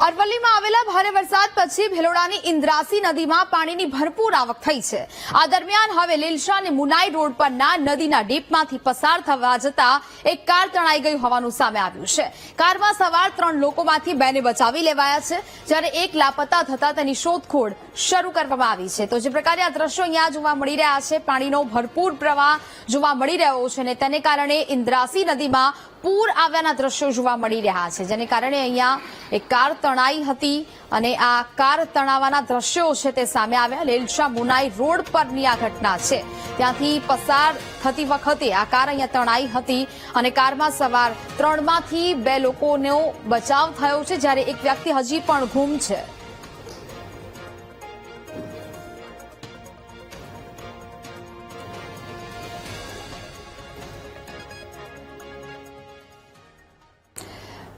અરવલ્લીમાં આવેલા ભારે વરસાદ પછી ભેલોડાની ઇન્દ્રાસી નદીમાં પાણીની ભરપૂર આવક થઈ છે। આ દરમિયાન હવે લીલશા અને મુનાઈ રોડ પરના નદીના ડીપમાંથી પસાર થવા જતા એક કાર તણાઈ ગઈ હોવાનું સામે આવ્યું છે। કારમાં સવાર 3 લોકોમાંથી 2 ને બચાવી લેવાયા છે, જ્યારે એક લાપતા થતા તેની શોધખોળ શરૂ કરવામાં આવી છે। તો જે પ્રકારે આ દ્રશ્યો અહીંયા જોવા મળી રહ્યા છે, પાણીનો ભરપૂર પ્રવાહ જોવા મળી રહ્યો છે અને તેને કારણે ઇન્દ્રાસી નદીમાં પૂર આવ્યાના દ્રશ્યો જોવા મળી રહ્યા છે, જેને કારણે અહીંયા એક કાર તણાઈ હતી અને આ કાર તણાવાના દ્રશ્યો છે તે સામે આવ્યા। લીલશા મુનાઈ રોડ પરની આ ઘટના છે, ત્યાંથી પસાર થતી વખતે આ કાર અહીંયા તણાઈ હતી અને કારમાં સવાર 3માંથી 2 લોકોનો બચાવ થયો છે, જ્યારે એક વ્યક્તિ હજી પણ ગુમ છે।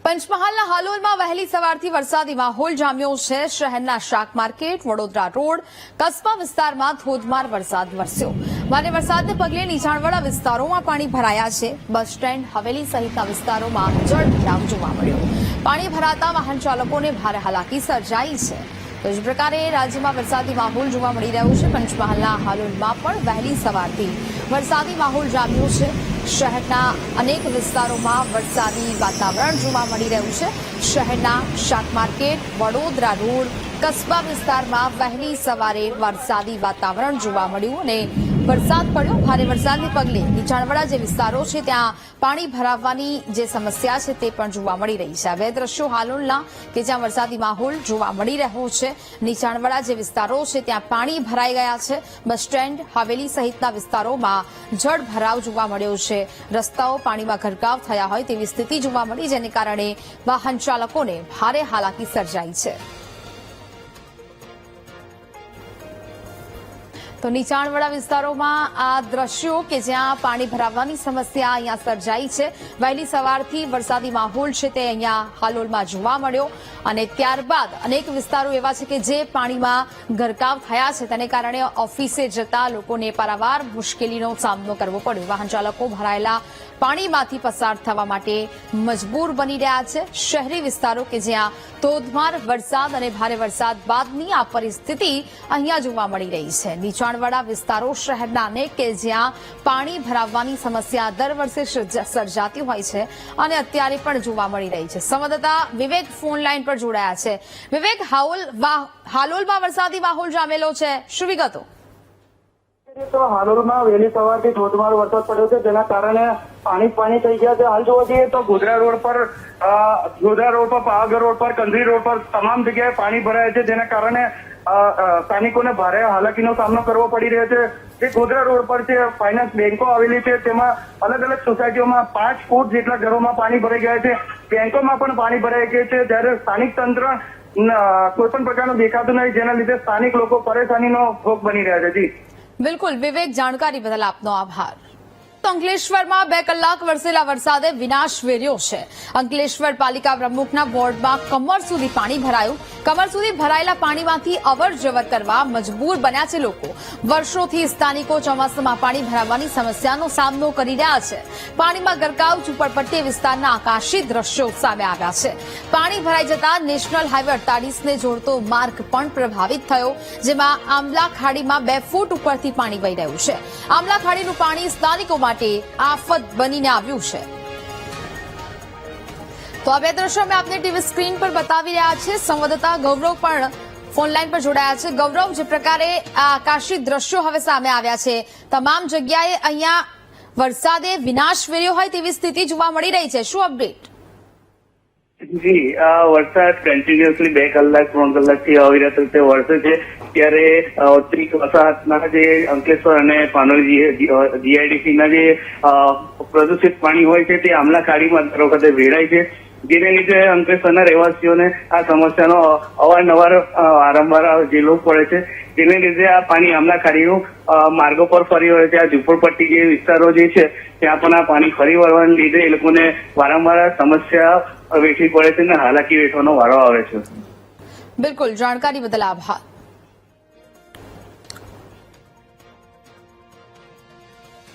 પંચમહાલના હાલોલમાં વહેલી સવારથી વરસાદી માહોલ જામ્યો છે। શહેરના શાક માર્કેટ, વડોદરા રોડ, કસ્બા વિસ્તારમાં ધોધમાર વરસાદ વરસ્યો। ભારે વરસાદને પગલે નીચાણવાળા વિસ્તારોમાં પાણી ભરાયા છે। બસ સ્ટેન્ડ, હવેલી સહિતના વિસ્તારોમાં જળભરાવ જોવા મળ્યો। પાણી ભરાતા વાહન ચાલકોને ભારે હાલાકી સર્જાઈ છે। તો જ પ્રકારે રાજ્યમાં વરસાદી માહોલ જોવા મળી રહ્યો છે। પંચમહાલના હાલોલમાં પણ વહેલી સવારથી વરસાદી માહોલ જામ્યો છે। શહેરના અનેક વિસ્તારોમાં વરસાદી વાતાવરણ જોવા મળી રહ્યું છે। શહેરના શાક માર્કેટ, વડોદરા રોડ, કસ્બા વિસ્તારમાં વહેલી સવારે વરસાદી વાતાવરણ જોવા મળ્યું અને વરસાદ પડ્યો। ભારે વરસાદને પગલે નીચાણવાળા જે વિસ્તારો છે ત્યાં પાણી ભરાવાની જે સમસ્યા છે તે પણ જોવા મળી રહી છે। આ બે દ્રશ્યો હાલોલના કે જ્યાં વરસાદી માહોલ જોવા મળી રહ્યો છે। નીચાણવાળા જે વિસ્તારો છે ત્યાં પાણી ભરાઈ ગયા છે। બસ સ્ટેન્ડ, હવેલી સહિતના વિસ્તારોમાં જળભરાવ જોવા મળ્યો છે। રસ્તાઓ પાણીમાં ગરકાવ થયા હોય તેવી સ્થિતિ જોવા મળી, જેને કારણે વાહન ચાલકોને ભારે હાલાકી સર્જાઈ છે। તો નીચાણવાળા વિસ્તારોમાં આ દ્રશ્યો કે જ્યાં પાણી ભરાવાની સમસ્યા અહીંયા સર્જાઈ છે। વહેલી સવારથી વરસાદી માહોલ છે તે અહીંયા હાલોલમાં જોવા મળ્યો અને ત્યારબાદ અનેક વિસ્તારો એવા છે કે જે પાણીમાં ગરકાવ થયા છે, તેને કારણે ઓફિસે જતા લોકોને પારાવાર મુશ્કેલીનો સામનો કરવો પડ્યો। વાહન ચાલકો ભરાયેલા પાણીમાંથી પસાર થવા માટે મજબૂર બની રહ્યા છે। શહેરી વિસ્તારો કે જ્યાં ધોધમાર વરસાદ અને ભારે વરસાદ બાદની આ પરિસ્થિતિ અહીંયા જોવા મળી રહી છે। નીચાણવાળા વિસ્તારો શહેરના અનેક કે જ્યાં પાણી ભરાવવાની સમસ્યા દર વર્ષે સર્જાતી હોય છે અને અત્યારે પણ જોવા મળી રહી છે। સંવાદદાતા વિવેક ફોન લાઈન પર જોડાયા છે। વિવેક, હાલોલમાં વરસાદી માહોલ જામેલો છે, શું વિગતો? તો હાલોલમાં વહેલી સવારથી ધોધમાર વરસાદ પડ્યો છે, જેના કારણે પાણી થઈ ગયા છે। હાલ જોવા જઈએ તો ગોધરા રોડ પર, પાવાગઢ રોડ પર, કંધરી રોડ પર તમામ જગ્યાએ પાણી ભરાય છે, જેના કારણે સ્થાનિકોને ભારે હાલાકીનો સામનો કરવો પડી રહ્યો છે। જે ગોધરા રોડ પર છે, ફાઇનાન્સ બેંકો આવેલી છે, તેમાં અલગ અલગ સોસાયટીઓમાં 5 ફૂટ જેટલા ઘરોમાં પાણી ભરાઈ ગયા છે। બેંકોમાં પણ પાણી ભરાઈ ગયા છે, જ્યારે સ્થાનિક તંત્ર કોઈ પણ પ્રકારનું દેખાતું નથી, જેના લીધે સ્થાનિક લોકો પરેશાનીનો ભોગ બની રહ્યા છે। જી બિલકુલ વિવેક, જાણકારી બદલ આપનો આભાર। અંકલેશ્વરમાં 2 કલાક વરસેલા વરસાદે વિનાશ વેર્યો છે। અંકલેશ્વર પાલિકા પ્રમુખના વોર્ડમાં કમર સુધી પાણી ભરાયું। કમર સુધી ભરાયેલા પાણીમાંથી અવર જવર કરવા મજબૂર બન્યા છે લોકો। વર્ષોથી સ્થાનિકો ચોમાસામાં પાણી ભરાવાની સમસ્યાનો સામનો કરી રહ્યા છે। પાણીમાં ગરકાવ ઝુંપડપટ્ટી વિસ્તારના આકાશી દ્રશ્યો સામે આવ્યા છે। પાણી ભરાઈ જતા નેશનલ હાઈવે 48ને જોડતો માર્ગ પણ પ્રભાવિત થયો, જેમાં આંબલા ખાડીમાં 2 ફૂટ ઉપરથી પાણી વહી રહ્યું છે। આંબલા ખાડીનું પાણી સ્થાનિકો માટે આફત બનીને આવ્યું છે। તો આ બે દ્રશ્યો અમે આપને ટીવી સ્ક્રીન પર બતાવી રહ્યા છે। સંવાદદાતા ગૌરવ પણ ફોન લાઈન પર જોડાયા છે। ગૌરવ, જે પ્રકારે આ આકાશી દ્રશ્યો હવે સામે આવ્યા છે, તમામ જગ્યાએ અહીંયા વરસાદે વિનાશ વેર્યો હોય તેવી સ્થિતિ જોવા મળી રહી છે, શું અપડેટ? જી, આ વરસાદ કન્ટિન્યુઅસલી 2 કલાક 3 કલાકથી અવિરત રીતે વરસે છે, ત્યારે ઔદ્યોગિક વસાહતના જે અંકલેશ્વર અને પાનોલી જીઆઈડીસીના જે પ્રદૂષિત પાણી હોય છે તે આમલા ખાડીમાં દર વખતે વેરાય છે, જેને લીધે અંકલેશ્વરના રહેવાસીઓને આ સમસ્યાનો અવારનવાર વારંવાર ઝીલવું પડે છે, જેને લીધે આ પાણી આમલા ખાડીનું માર્ગો પર ફરી વળે છે। આ ઝુંપડપટ્ટી જે વિસ્તારો જે છે ત્યાં પણ આ પાણી ફરી વળવાને લીધે એ લોકોને વારંવાર સમસ્યા વેઠવી પડે છે અને હાલાકી વેઠવાનો વારો આવે છે। બિલકુલ, જાણકારી બદલ આભાર।